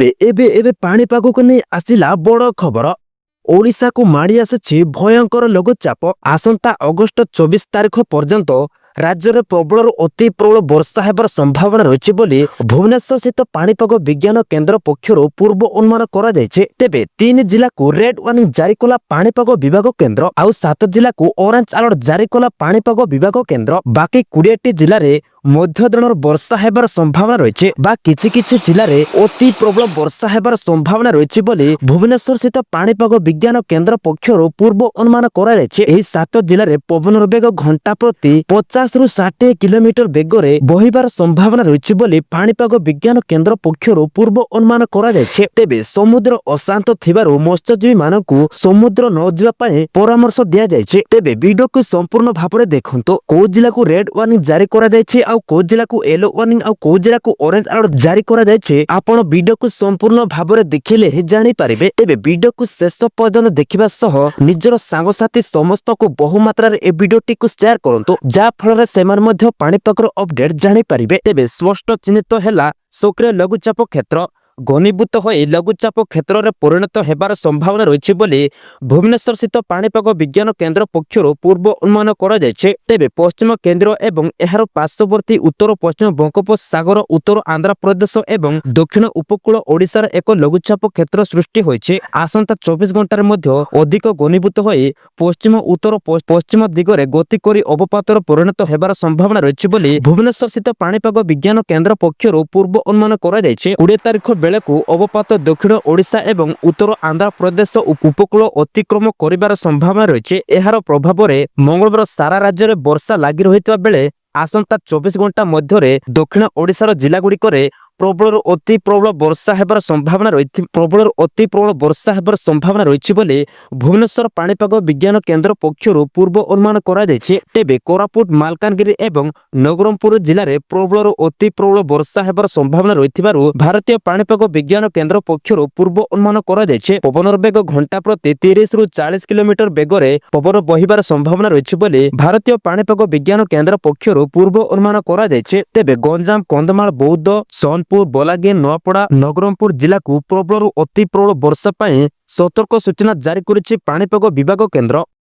एबे एबे पाणीपाग को नहीं आसिला बड़ खबर। ओडिशा को माड़ी आसी भयंकर लघुचाप। आसंता अगस्ट 24 तारिख पर्यंत राज्य में प्रबल अति प्रबल वर्षा होबार संभावना रही बोली भुवनेश्वर स्थित पाणीपाग विज्ञान केन्द्र पक्षर पूर्व अनुमान करा जायछि। तेबे 3 जिला को रेड वार्निंग जारी कला पाणीपाग विभाग केन्द्र आउ 7 जिला को ऑरेंज अलर्ट जारी कला पाणीपाग विभाग केन्द्र। बाकी 20टी जिले में मध्यधरणर वर्षा होबार संभावना रही बा किछि किछि जिले में अति प्रबल वर्षा होबार संभावना रही बोली भुवनेश्वर स्थित पाणीपाग विज्ञान केन्द्र पक्षर पूर्व अनुमान करा जायछि। एही 7 जिले में पवन बेग घंटा प्रति 50 रु 60 किलोमीटर बेगरे बहिबार संभावना रही बोली पाणीपाग विज्ञान केन्द्र पक्षर पूर्व अनुमान करा जायछि। तेबे समुद्र अशांत थिबारु मत्स्यजीवी मानकु समुद्र न जिबा पई परामर्श दिया जायछि। तेबे वीडियो को संपूर्ण भाबरे देखंतो को जिला को रेड वार्निंग जारी करा जायछि आउ को जिला को येलो वार्निंग आउ को जिला को ऑरेंज अलर्ट जारी करा जायछि। आपण वीडियो को संपूर्ण भाबरे देखिले ही जानि पारिबे। तेबे वीडियो को शेष पर्यंत देखिबा सह निजर सांगसाथी समस्त को बहु मात्रा रे ए वीडियोटी को शेयर करंतो जा फल सेमान मध्य पाणीपागर अपडेट जानि पारिबे। तेबे स्पष्ट चिन्हित हैला सक्रिय लघुचाप क्षेत्र घनीभूत हो लघुचाप क्षेत्र में परिणत होबार संभावना रही बोली भुवनेश्वर स्थित पाणीपाग विज्ञान केन्द्र पक्षर पूर्व अनुमान करा जायछि। तेबे पश्चिम केन्द्र एवं एहार पार्श्ववर्ती उत्तर पश्चिम बंगोपसागर उत्तर आंध्र प्रदेश एवं दक्षिण उपकूल ओडिशार एक लघुचाप क्षेत्र सृष्टि होइछि। आसंता 24 घंटार मध्य अधिक घनीभूत हो पश्चिम उत्तर पश्चिम दिगरे गति करी अवपातर परिणत होबार संभावना रही बोली भुवनेश्वर स्थित पाणीपाग विज्ञान केन्द्र पक्षर पूर्व अनुमान करा जायछि। 20 तारिख बेलू अवपात दक्षिण ओडिशा एवं उत्तर आंध्र प्रदेश उपकूल अतिक्रम करिबार संभावना रही। एहार प्रभाव में मंगलवार सारा राज्य में वर्षा लगी रही बेले आसंता 24 घंटा मध्य दक्षिण ओडिशार जिला गुड़िक प्रबल अति प्रबल वर्षा होबार संभावना रही बोली भुवनेश्वर पाणीपाग विज्ञान केन्द्र पक्षर पूर्व अनुमान करा जायछि। तेबे कोरापुट मालकानगिरी एवं नवरंगपुर जिले में प्रबल अति प्रबल वर्षा होबार संभावना रही भारतीय पाणीपाग विज्ञान केन्द्र पक्षर पूर्व अनुमान करा जायछि। पवनर बेग घंटा प्रति 30 रु 40 किलोमीटर बेगरे पवन बहिबार संभावना रही बोली भारतीय पाणीपाग विज्ञान केन्द्र पक्षर पूर्व अनुमान करा जायछि। तेबे गंजाम कंधमाल बौद्ध सोनपुर बलागीर नूआपड़ा नवरंगपुर जिला को प्रबल अति प्रबल वर्षा सतर्क सूचना जारी करिछि पाणीपाग विभाग केन्द्र।